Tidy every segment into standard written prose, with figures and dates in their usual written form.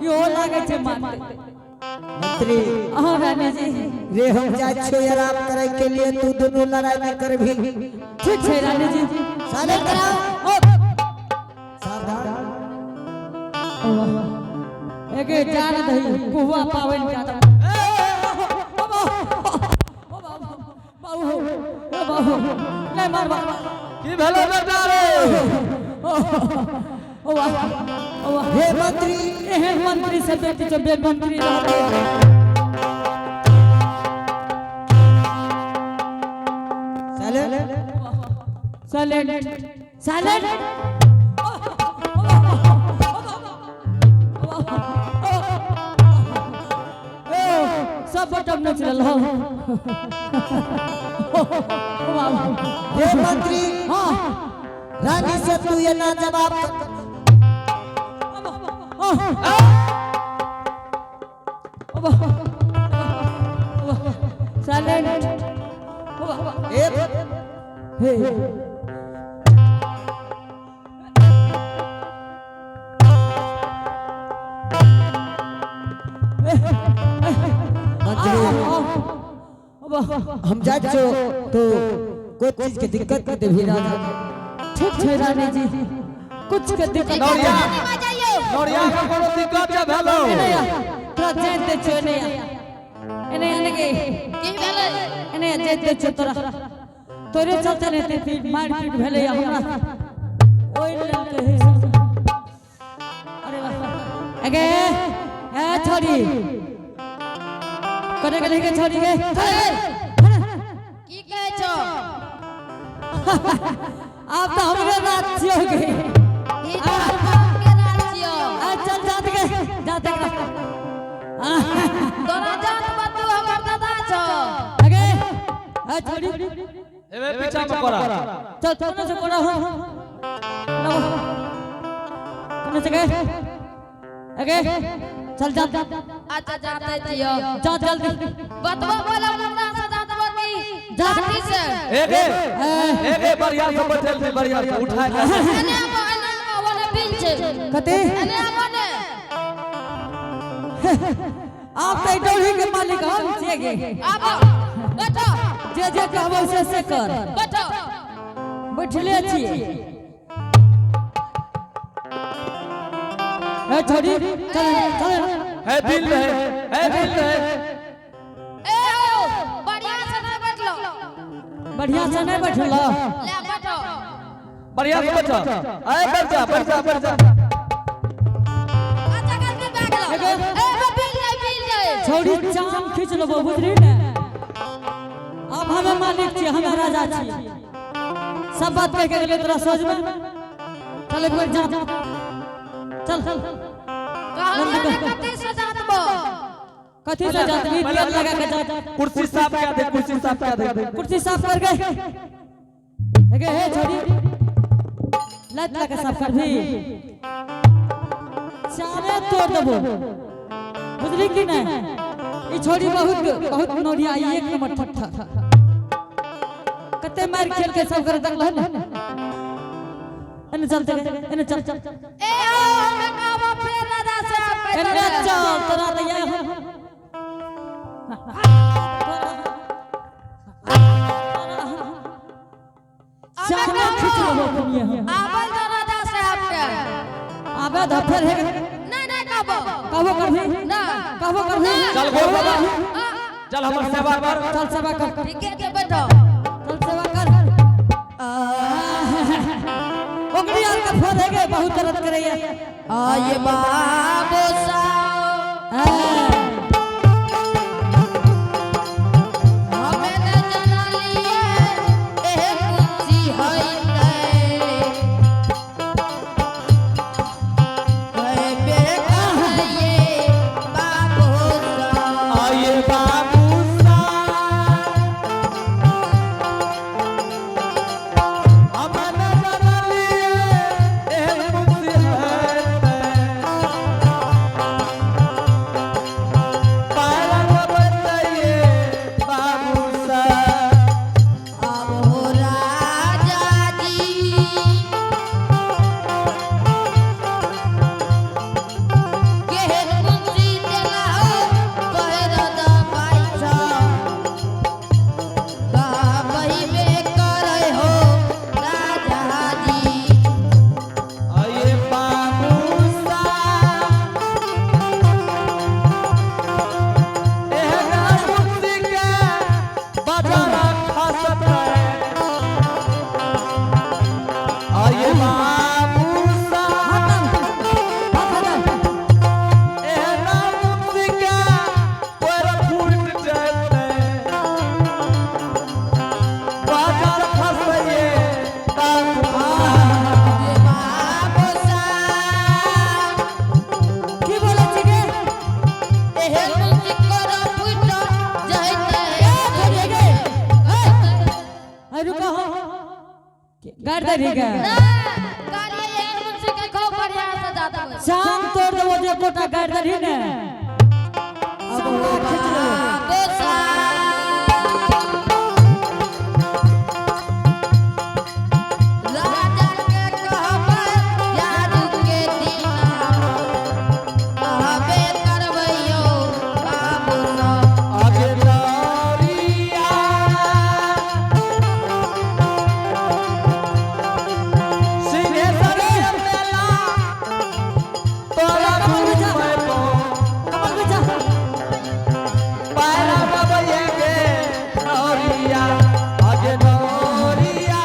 यो लागे छे मंत्री हां रानी जी रे हम जा छो आराम करे के लिए तू दोनों लड़ाई में कर भी ठीक है रानी जी साले कराओ सावधान एके जान दही कुवा पावन का बाबू ले मार की भेलो बेटा रे ओ वाह हे मंत्री हे मंत्री से बेटी जो बे मंत्री रहते साइलेंट साइलेंट सब बटन न चल हो हे मंत्री हां रानी से तू ये ना जवाब साइलेंट हे हम जा छो तो कोई चीज के दिक्कत के भी ना ठीक है रानी जी कुछ के दिक्कत नोरिया का कोनो दिक्कत है भेलो तोरा जेते छो ने एने एने के की भेले एने जेते छो तोरा तोरे चलते रहते फिर मार पीट भेले हमरा ओइ लड़के है अरे वाह अगे ए छोड़ी करे करे के छोड़ी के की कहै छो आप तो हमरे रात छियो के ई तो हम के रात छियो चल जात के तोरा जात बतू हमर दादा छो अगे ए छोड़ी एबे पीछा में करा चल चल से कोड़ा हो कने से गए अगे चल जा अच्छा जाते छियो जा जल्दी बतवा बोला हमरा से जात बती जाती से एके बढ़िया से बैठल थे बढ़िया से उठा के एने वाला बिल छे कते एने मने आप तो डोरी के मालिक हम छेगे आबो बैठो जे कहबो से कर बैठो बैठले छिए ए छोड़ी चल चल है दिल है ए ओ बढ़िया से ना बैठलो बढ़िया से नहीं बैठलो ले बैठो बढ़िया से बैठो आए बैठ जा अच्छा करके बैठ लो ए बिल ले छोड़ी चाम खींच लो बुझली ने अब हमें मालिक छी हमें राजा छी सब बात कह के गेले तोरा सोच में चल एक बार जा चल कहलिए कते से जात बो कथी से जात गीत लगा के जा कुर्सी साफ कर दे कुर्सी साफ कर गए अगे हे छोड़ी लत लगा साफ कर भी चारे तोड़ देबो बुझली कि नहीं ई छोड़ी बहुत नोरिया एक नंबर ठट्ठा कते मार खेल के सब कर दक लहन एने चल एने चल ए ओ हमें कहबो फिर राजा से आप एने चल तोरा दैया चाने खींच लो दुनिया आबल तो राजा से आपके आबे धफर है नहीं कहबो करभी ना कहबो करभी चल गो बाबा चल हमर सेवा कर चल सेवा कर ठीक है बैठो चल सेवा कर ओकरी यार का फोन है के बहुत दर्द करैया आये बाबू साहब हमें न जना लिए ए कुची हई ए बेटा ये बाबू साहब आए बाबू साहब गर्दरी का गाड़ी यार मुझसे के खो बढ़िया से जाता है शाम तोड़ दो जो कोटा गर्दरी ने अब खींच लो दोसा राजा के कहबर याद के दीना कहबे करबैयो बाबू सा आगे नारिया सिंहेश्वर मेला तोरा कमल बिछा घूमे को कमल बिछा पायरा बाबा के नारिया आगे नारिया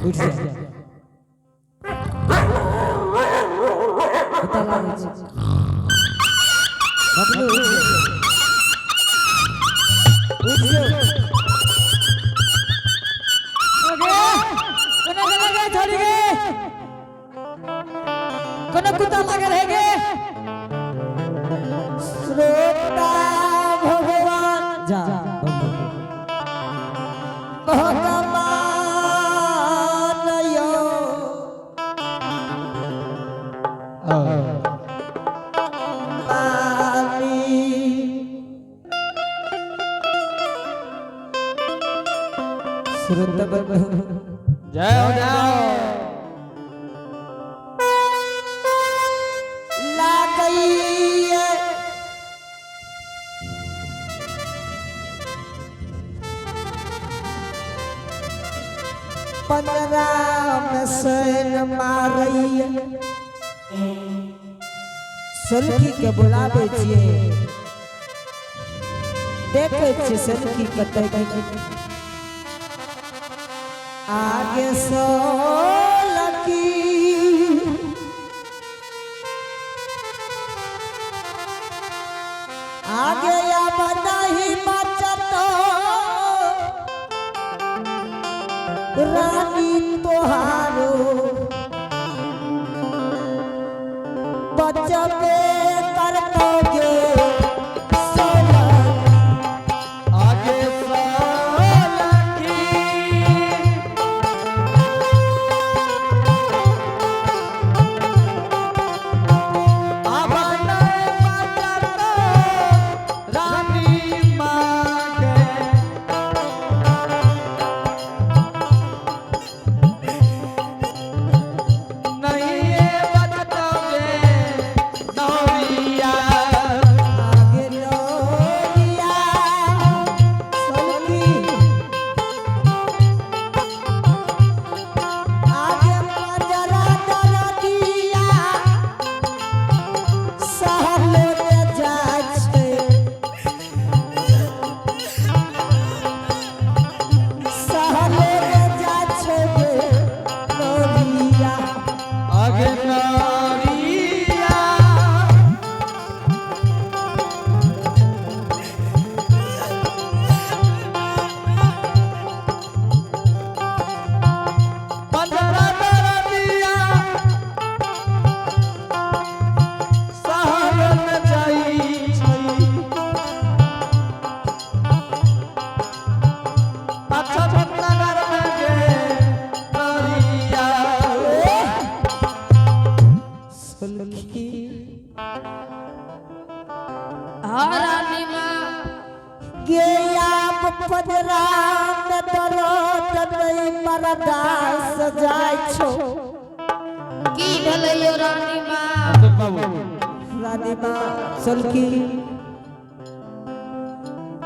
उठ जा पता लागे छै बबलू उठ जा ओके कोना लगे छोड़ी गे कोना कुत्ता लगे रह गे श्रोता भगवान जा भगवान यो श्रोता जय हो जाओ ला गई है पंजरा में सैन मारई सलखी के बुलावे छिए देखे छिए सलखी कतई आगे सोलकी आगे या बदाही बचतो रानी तोहारो बचबे करतोगे आगे सोलकी आबाने बचतो रानी मांगे नहीं ये बचतोगे नौरिया आगे लोरिया सलकी आगे पंजरा दरदिया सहलो रे जाय छै सहलो रे जाय छै लोरिया आगे नारिया पंजरा दरदिया सहल में जाई छै पाछा नगर में गे नारिया सलकी हरानी मां गे आप पंजरा में दरद नहीं बर्दाश्त जाय छो की भलैयो रानी मां रानी माँ सलकी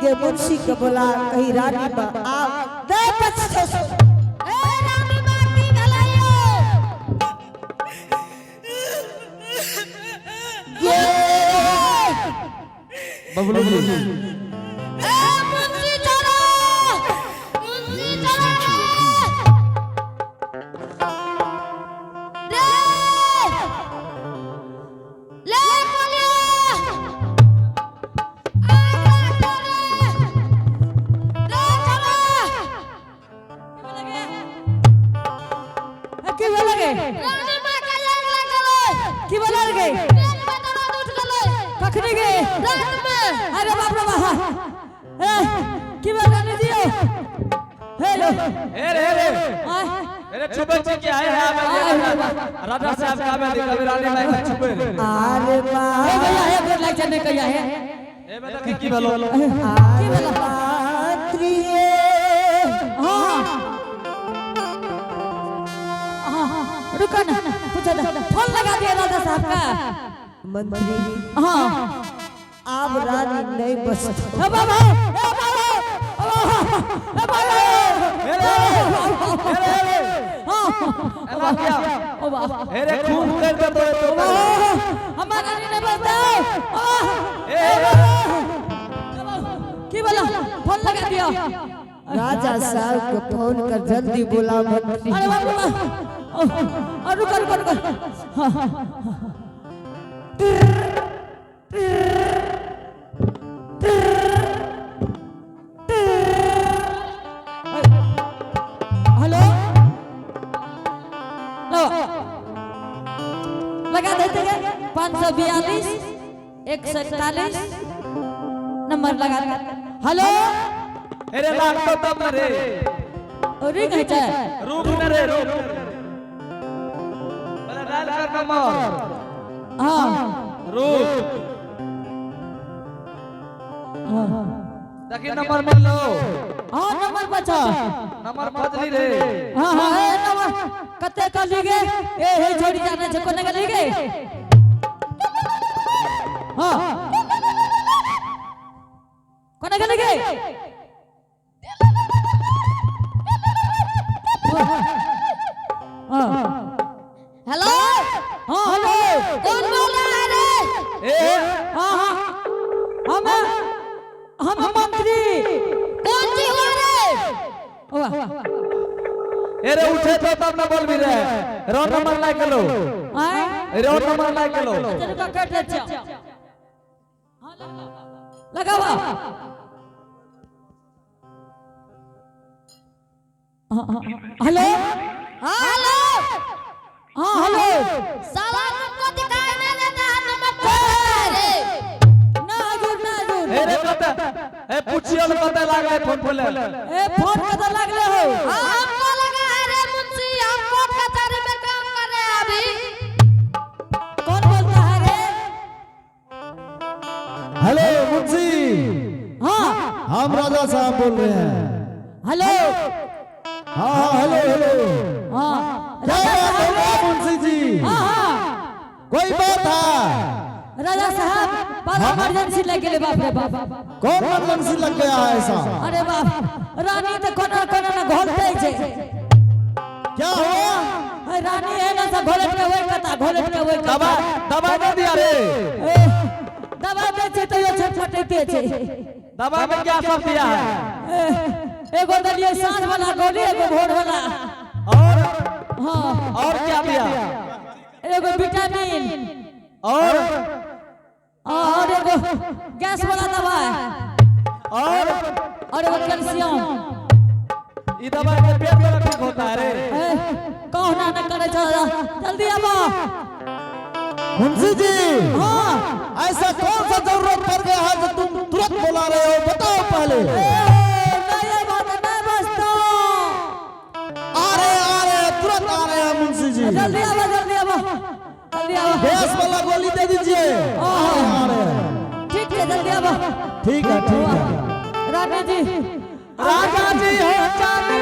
गे मुंशी के बोला कही रानी माँ आप दे बच्चे ए रानी मां की भलैयो गे बबलू जी ए मुंशी जा रात में अरे बाप रे बाप की बात रानी जी हेलो अरे छुपे के आए हैं राजा साहब का में कभी रानी माई में छुपे अरे ए भैया एक बार लाइक चलने कहिया है ए बेटा की बोलो की बोला पात्रिये हां रुको ना पूछा था फोन लगा दिया राजा साहब का मंत्री हां आप रानी नहीं बस ए बाबा ओ बाबा अरे खून कर दे तो हमारा नहीं बचता की बोला फोन लगा दिया राजा साहब को फोन कर जल्दी बुला मंत्री अरे बाबा रुको हेलो लगा देते हैं 542 141 नंबर लगा हेलो अरे लाग तो तब रे रिंग है क्या रुक न रे रुक बोला डाल कर नंबर हाँ रुक देखिए नंबर मिल लो हाँ नंबर बचा नंबर बदली रे हाँ नंबर कते कर लीगे हे छोड़ी जाने से कोने का लीगे हाँ कोने का लीगे हेलो हाँ हेलो कौन बोल रहा है रे हाँ हम मंत्री कौन जी हो रे अरे उठे तो तब न बोल भी रे रो नंबर ला के लो आए रो नंबर ला के लो तेरे का कट ले लगावा हेलो हेलो हाँ हेलो साला तुमको दिखाई नहीं देता है नंबर कौन रे ना हजूर अरे पता ए पूछियो न पता लागा फोन बोले ए फोन कदा लागले हो हमको लगा है रे मुंशी हम कोर्ट कचहरी में काम कर रहे हैं अभी कौन बोलता है रे हेलो मुंशी हाँ हम राजा साहब बोल रहे हैं हेलो हाँ हाँ हेलो हेलो हाँ क्या बात हो रहा है मुंशी जी हाँ कोई बात है राजा साहब बड़ा इमरजेंसी लग गए बाप रे बाप कौन इमरजेंसी लग गया है ऐसा अरे बाप रानी तो कोना कोना ना घोलते छे क्या हुआ रानी है ना सब घोलट के वही कथा घोलट के वही दबा दबा न दिया रे दबा दे छे तो ये छटपटाते छे दबा में क्या सब दिया है एगो दलिए सांझ वाला गोली एगो भोर वाला और हाँ और क्या दिया एगो विटामिन और एगो गैस वाला दवा और एगो कैल्शियम ये दवा के पेट में ठीक होता है रे कहना न करे चला जल्दी आवा मुंशी जी हाँ ऐसा कौन सा जरूरत पड़ गया है जो तुम तुरंत बुला रहे हो बताओ पहले नहीं बात नहीं बसता आ रहे तुरंत आ रहे हैं मुंशी जी जल्दी आवा जल्दी आवा जल्दी आवा गैस वाला गोली दे दीजिए आ रहे हैं ठीक है जल्दी आवा ठीक है रानी जी राजा जी हो चांदी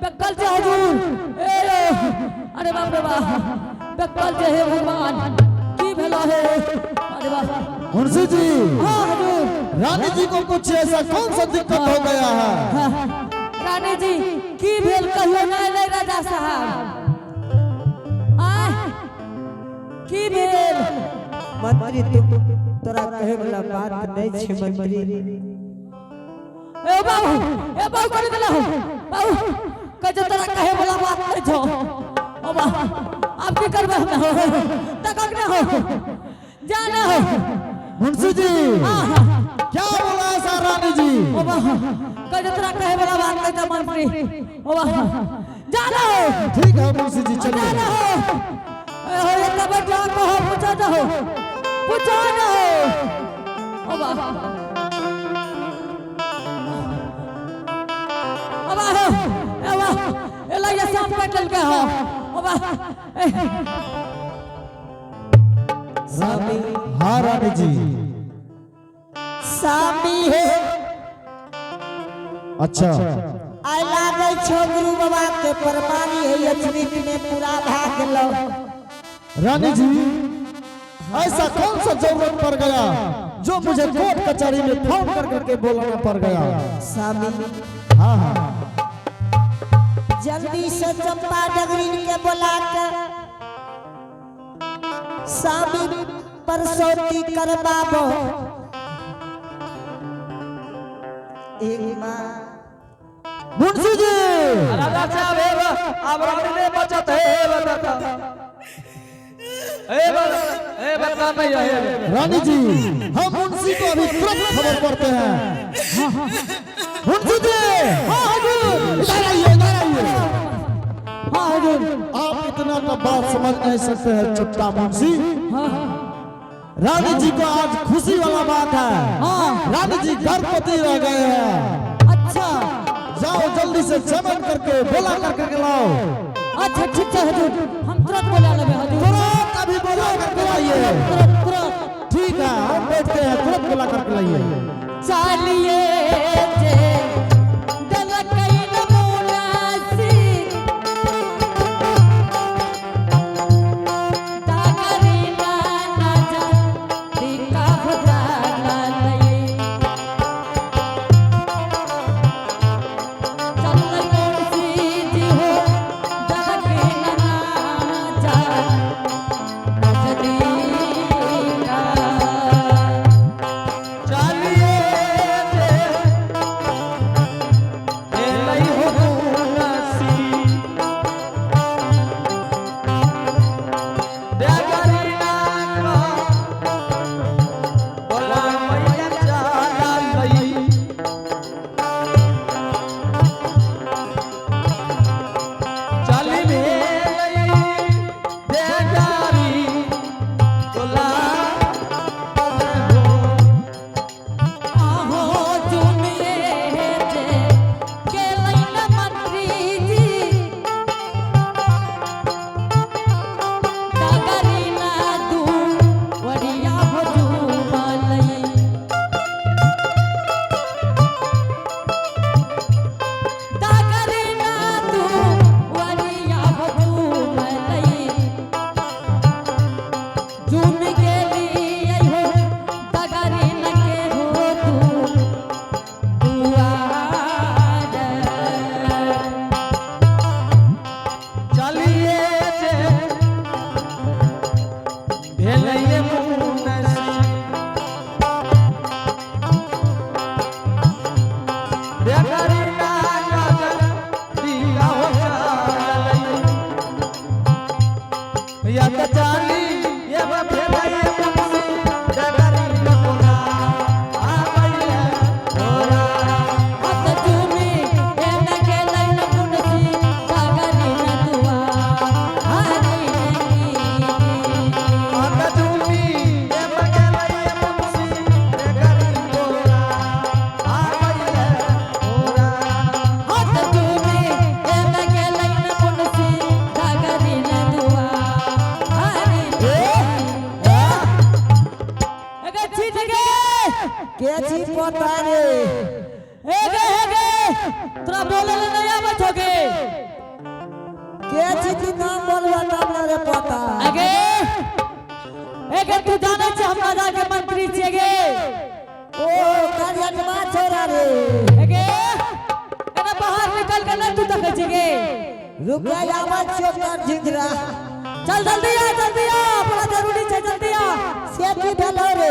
बेकल से हुजूर ए अरे बाप रे बाप बेकल से हे भगवान की भेला है अरे बाप मुंशी जी हाँ हुजूर रानी जी को कुछ ऐसा कौन सा दिक्कत हो गया है? रानी जी की भेल कहियो नहीं राजा साहब की भेल मंत्री तोरा कहे वाला बात नहीं छे मंत्री। ए बाबू कर देला हो बाबू कहे तोरा कहे वाला बात नहीं छो ओ बा आप की करबे हम हो तकक ना हो जाना हो मुंशी जी क्या बोला ऐसा रानी जी? ओ बा कहे तोरा कहे वाला बात नहीं था मंत्री ओ बा जाना हो ठीक है मुंशी जी चलिए। जाना हो हो ये कब जा को हो पूछा ना हो ओ बा एला ये सांप काट लेल के हो ओबा स्वामी हाँ रानी जी स्वामी है अच्छा आई लागे छो गुरु बाबा के परमानी है अचरित में पूरा भाग लो। रानी जी ऐसा कौन सा जरूरत पड़ गया जो मुझे कोर्ट कचहरी में फोन कर करके बोलना पड़ गया? स्वामी हाँ हाँ जल्दी से चंपा डगरी के बुला कर स्वामी परसौती करवाबो। एक माँ मुंशी जी राजा साहब अब रानी ने बचत है बता बता भैया रानी जी हम मुंशी को अभी तुरंत खबर करते हैं। मुंशी जी हाँ हुजूर इधर आइए हाँ हुजूर आप इतना तो बात समझ नहीं सकते हैं चुट्टा मुंशी। रानी जी को आज खुशी वाला बात है। रानी जी गर्भवती रह गए हैं। अच्छा जाओ जल्दी से चमन करके बोला करके लाओ। अच्छा ठीक है हुजूर हम तुरंत बोला लेबे हुजूर तुरंत अभी बोला करके लाइए। तुरंत ठीक है हम बैठते हैं तुरंत बोला करके लाइए। चालिए जे दलकई नमूना सी ताकरी ना जा टिका भदाना लई चल मुंशी जी हो दलकई ना जा नजदीका जी नाम बोलवा तब रे पता आगे एके तू जाने छे हम राजा के मंत्री छे गे ओ काजटवा छोरा रे एके एना बाहर निकल के ना तू देखे छे गे रुक जा आवाज छो कर झिंझरा चल जल्दी आ बड़ा जरूरी छे जल्दी आ से की भेलो रे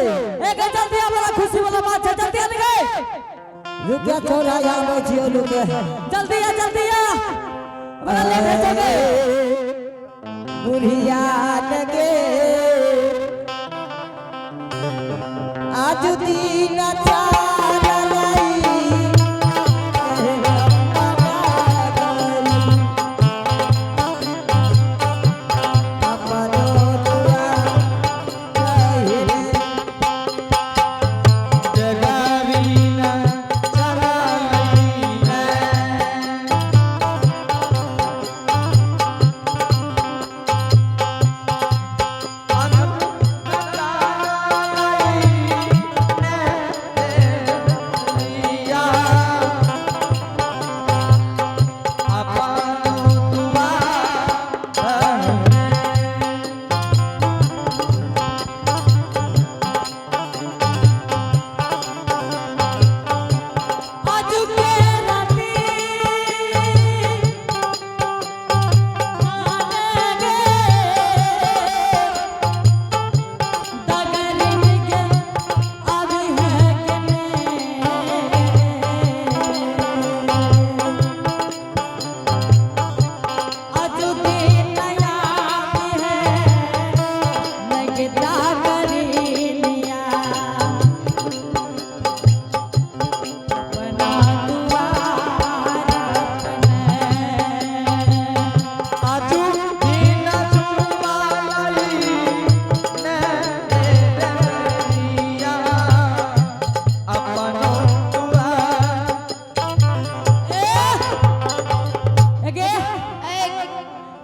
एके जल्दी आ बड़ा खुशी वाला बात छे जल्दी आ गे रुक जा छोरा आवाज छियो रुक जल्दी आ बड़ा लेट छे गे बुढ़िया लगे आज दिन चाल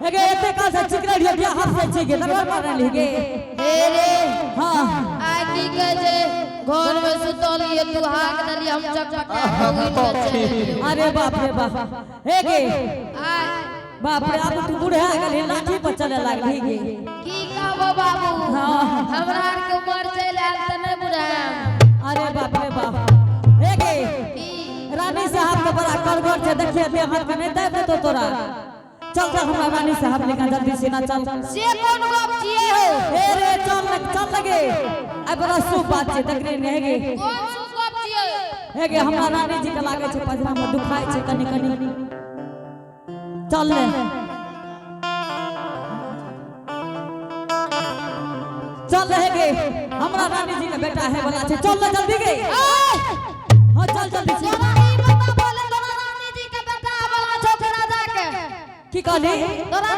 एगे एते का से चिकरेडियो बिया हाथ से छी गे दरबार मार ली गे हे रे हां आकी के जे घर में सुतल ये तू हाक दली हम चकचका होगी बच्चे अरे बाप रे बाप एगे बाप रे अब तू बूढ़ा गेली लाठी पर चले लागली गे की कहबो बाबू हां हमरा के उमर चल आल त नहीं बुढ़ा अरे बाप रे बाप एगे की रानी साहब के बड़ा करगोर छे देखिए दे हाथ में नहीं दे तो तोरा चल चल हमरा रानी साहब लेके जल्दी से ना चल से कौन गप छिए हो ए रे चल लगे आ बड़ा शुभ बात छे तकरे ने हेगे कौन सु गप छिए हेगे हमरा रानी जी के लागे छे पजरा में दुखाय छे कनी कनी चल ले चल हेगे हमरा रानी जी के बेटा है बोला छे चल ले जल्दी गे हां चल जल्दी से तोरा ई बता बोले तोरा रानी जी के बेटा बोला छो राजा के की कहली तोरा